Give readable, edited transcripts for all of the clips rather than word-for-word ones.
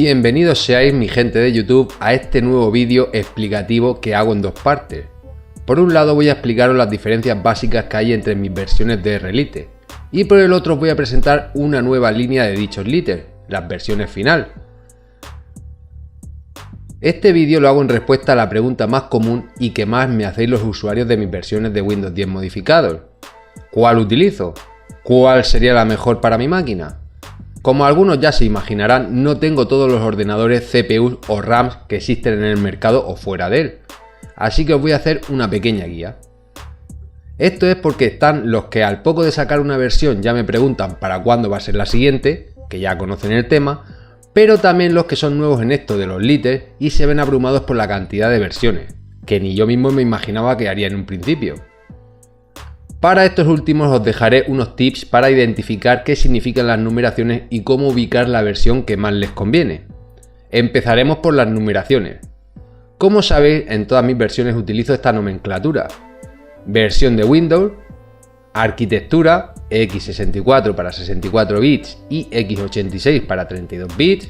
Bienvenidos seáis mi gente de YouTube a este nuevo vídeo explicativo que hago en dos partes. Por un lado voy a explicaros las diferencias básicas que hay entre mis versiones de R-Lite y por el otro os voy a presentar una nueva línea de dichos Lite, las versiones final. Este vídeo lo hago en respuesta a la pregunta más común y que más me hacéis los usuarios de mis versiones de Windows 10 modificados. ¿Cuál utilizo? ¿Cuál sería la mejor para mi máquina? Como algunos ya se imaginarán, no tengo todos los ordenadores CPUs o RAMs que existen en el mercado o fuera de él, así que os voy a hacer una pequeña guía. Esto es porque están los que al poco de sacar una versión ya me preguntan para cuándo va a ser la siguiente, que ya conocen el tema, pero también los que son nuevos en esto de los Lite y se ven abrumados por la cantidad de versiones, que ni yo mismo me imaginaba que haría en un principio. Para estos últimos os dejaré unos tips para identificar qué significan las numeraciones y cómo ubicar la versión que más les conviene. Empezaremos por las numeraciones. Como sabéis, en todas mis versiones utilizo esta nomenclatura. Versión de Windows, arquitectura, x64 para 64 bits y x86 para 32 bits,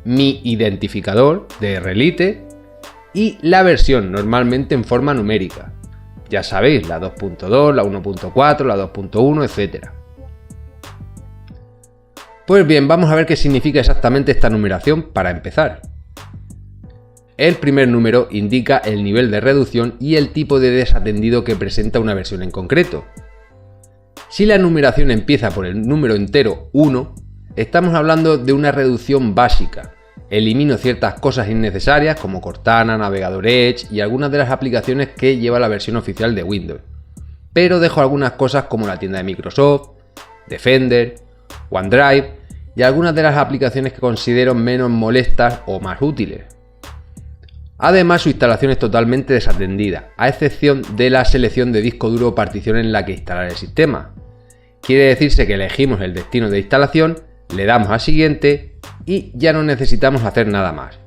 mi identificador de R-Lite y la versión normalmente en forma numérica. Ya sabéis, la 2.2, la 1.4, la 2.1, etc. Pues bien, vamos a ver qué significa exactamente esta numeración para empezar. El primer número indica el nivel de reducción y el tipo de desatendido que presenta una versión en concreto. Si la numeración empieza por el número entero 1, estamos hablando de una reducción básica. Elimino ciertas cosas innecesarias como Cortana, navegador Edge y algunas de las aplicaciones que lleva la versión oficial de Windows. Pero dejo algunas cosas como la tienda de Microsoft, Defender, OneDrive y algunas de las aplicaciones que considero menos molestas o más útiles. Además, su instalación es totalmente desatendida, a excepción de la selección de disco duro o partición en la que instalar el sistema. Quiere decirse que elegimos el destino de instalación, le damos a siguiente y ya no necesitamos hacer nada más.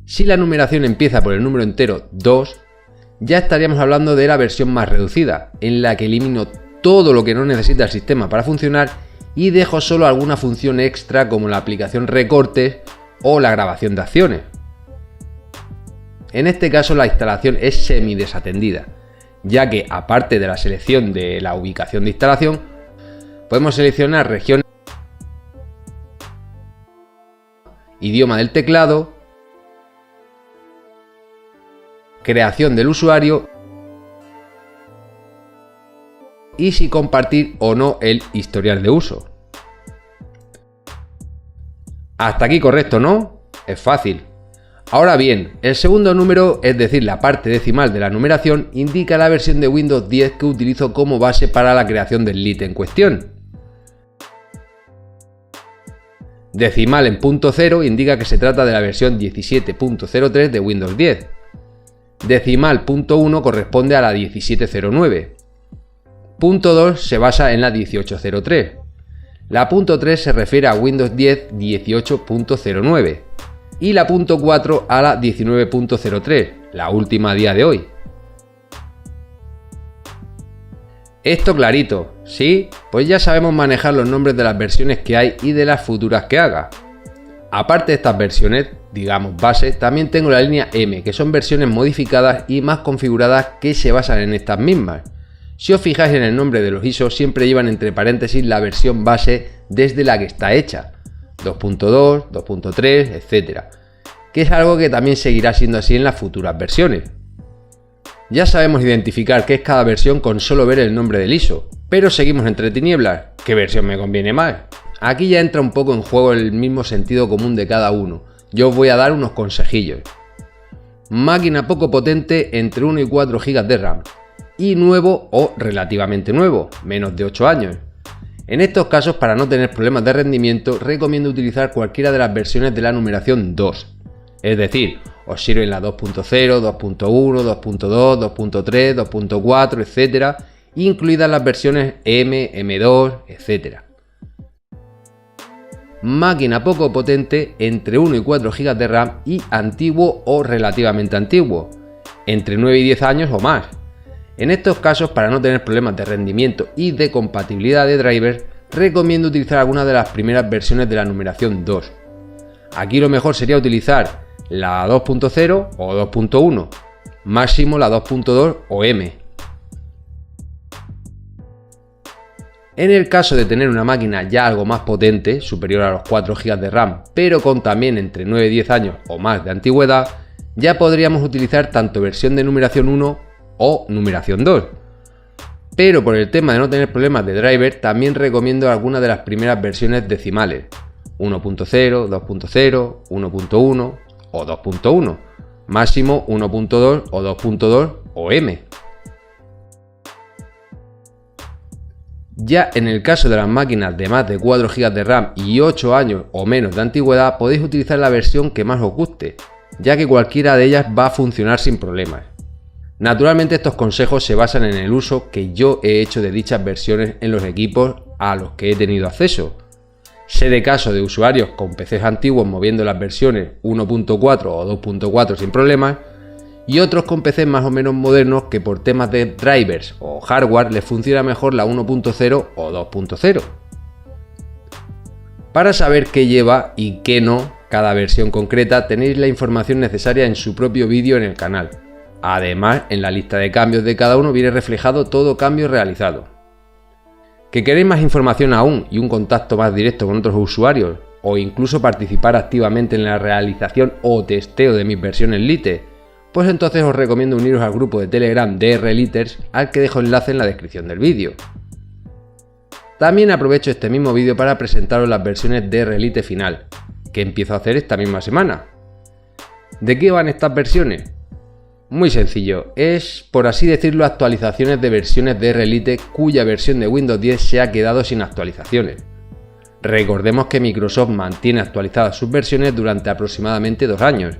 Si la numeración empieza por el número entero 2, ya estaríamos hablando de la versión más reducida, en la que elimino todo lo que no necesita el sistema para funcionar y dejo solo alguna función extra como la aplicación recortes o la grabación de acciones. En este caso la instalación es semi desatendida, ya que aparte de la selección de la ubicación de instalación, podemos seleccionar región, idioma del teclado, creación del usuario y si compartir o no el historial de uso. Hasta aquí correcto, ¿no? Es fácil. Ahora bien, el segundo número, es decir, la parte decimal de la numeración, indica la versión de Windows 10 que utilizo como base para la creación del Lite en cuestión. Decimal en punto 0 indica que se trata de la versión 17.03 de Windows 10. Decimal punto 1 corresponde a la 17.09. Punto 2 se basa en la 18.03. La punto 3 se refiere a Windows 10 18.09 y la punto 4 a la 19.03, la última a día de hoy. Esto clarito, ¿sí? Pues ya sabemos manejar los nombres de las versiones que hay y de las futuras que haga. Aparte de estas versiones, digamos base, también tengo la línea M, que son versiones modificadas y más configuradas que se basan en estas mismas. Si os fijáis en el nombre de los ISO, siempre llevan entre paréntesis la versión base desde la que está hecha, 2.2, 2.3, etc. Que es algo que también seguirá siendo así en las futuras versiones. Ya sabemos identificar qué es cada versión con solo ver el nombre del ISO, pero seguimos entre tinieblas. ¿Qué versión me conviene más? Aquí ya entra un poco en juego el mismo sentido común de cada uno. Yo os voy a dar unos consejillos. Máquina poco potente entre 1 y 4 GB de RAM. Y nuevo o relativamente nuevo, menos de 8 años. En estos casos, para no tener problemas de rendimiento, recomiendo utilizar cualquiera de las versiones de la numeración 2. Es decir, os sirven la 2.0, 2.1, 2.2, 2.3, 2.4, etc. incluidas las versiones M, M2, etc. Máquina poco potente entre 1 y 4 GB de RAM y antiguo o relativamente antiguo, entre 9 y 10 años o más. En estos casos, para no tener problemas de rendimiento y de compatibilidad de drivers, recomiendo utilizar alguna de las primeras versiones de la numeración 2. Aquí lo mejor sería utilizar la 2.0 o 2.1, máximo la 2.2 o M. En el caso de tener una máquina ya algo más potente, superior a los 4 GB de RAM, pero con también entre 9 y 10 años o más de antigüedad, ya podríamos utilizar tanto versión de numeración 1 o numeración 2. Pero por el tema de no tener problemas de driver, también recomiendo algunas de las primeras versiones decimales, 1.0, 2.0, 1.1 o 2.1, máximo 1.2 o 2.2 o M. Ya en el caso de las máquinas de más de 4 GB de RAM y 8 años o menos de antigüedad, podéis utilizar la versión que más os guste, ya que cualquiera de ellas va a funcionar sin problemas. Naturalmente estos consejos se basan en el uso que yo he hecho de dichas versiones en los equipos a los que he tenido acceso. Sé de casos de usuarios con PCs antiguos moviendo las versiones 1.4 o 2.4 sin problemas, y otros con PCs más o menos modernos que por temas de drivers o hardware les funciona mejor la 1.0 o 2.0. Para saber qué lleva y qué no cada versión concreta, tenéis la información necesaria en su propio vídeo en el canal. Además, en la lista de cambios de cada uno viene reflejado todo cambio realizado. ¿Que queréis más información aún y un contacto más directo con otros usuarios? ¿O incluso participar activamente en la realización o testeo de mis versiones Lite? Pues entonces os recomiendo uniros al grupo de Telegram de R-Liters, al que dejo enlace en la descripción del vídeo. También aprovecho este mismo vídeo para presentaros las versiones de R-Lite final, que empiezo a hacer esta misma semana. ¿De qué van estas versiones? Muy sencillo, es, por así decirlo, actualizaciones de versiones de R-Lite cuya versión de Windows 10 se ha quedado sin actualizaciones. Recordemos que Microsoft mantiene actualizadas sus versiones durante aproximadamente 2 años.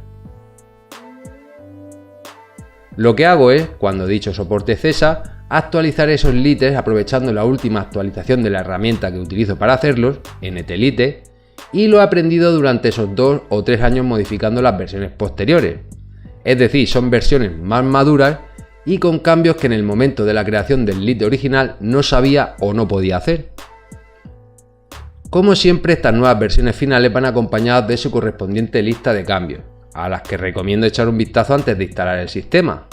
Lo que hago es, cuando dicho soporte cesa, actualizar esos lites aprovechando la última actualización de la herramienta que utilizo para hacerlos, NTLite, y lo he aprendido durante esos 2 o 3 años modificando las versiones posteriores. Es decir, son versiones más maduras y con cambios que en el momento de la creación del lite original no sabía o no podía hacer. Como siempre, estas nuevas versiones finales van acompañadas de su correspondiente lista de cambios, a las que recomiendo echar un vistazo antes de instalar el sistema.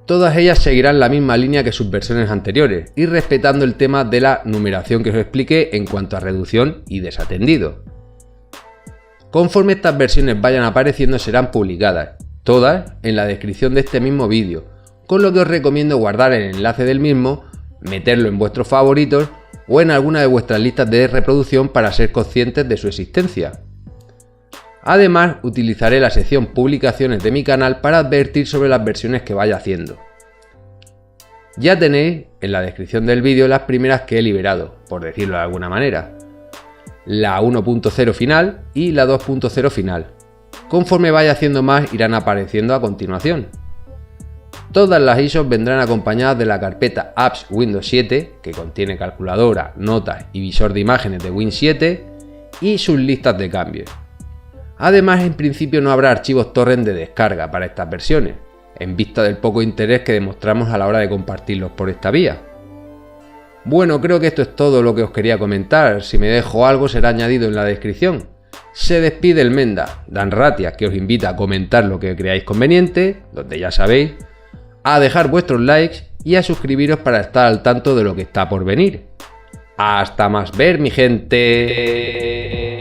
Todas ellas seguirán la misma línea que sus versiones anteriores y respetando el tema de la numeración que os expliqué en cuanto a reducción y desatendido. Conforme estas versiones vayan apareciendo serán publicadas, todas en la descripción de este mismo vídeo, con lo que os recomiendo guardar el enlace del mismo, meterlo en vuestros favoritos o en alguna de vuestras listas de reproducción para ser conscientes de su existencia. Además, utilizaré la sección publicaciones de mi canal para advertir sobre las versiones que vaya haciendo. Ya tenéis en la descripción del vídeo las primeras que he liberado, por decirlo de alguna manera. La 1.0 final y la 2.0 final. Conforme vaya haciendo más irán apareciendo a continuación. Todas las ISOs vendrán acompañadas de la carpeta Apps Windows 7, que contiene calculadora, notas y visor de imágenes de Win 7, y sus listas de cambios. Además, en principio no habrá archivos torrent de descarga para estas versiones, en vista del poco interés que demostramos a la hora de compartirlos por esta vía. Bueno, creo que esto es todo lo que os quería comentar. Si me dejo algo será añadido en la descripción. Se despide el Menda, Dan Ratia, que os invita a comentar lo que creáis conveniente, donde ya sabéis, a dejar vuestros likes y a suscribiros para estar al tanto de lo que está por venir. ¡Hasta más ver, mi gente!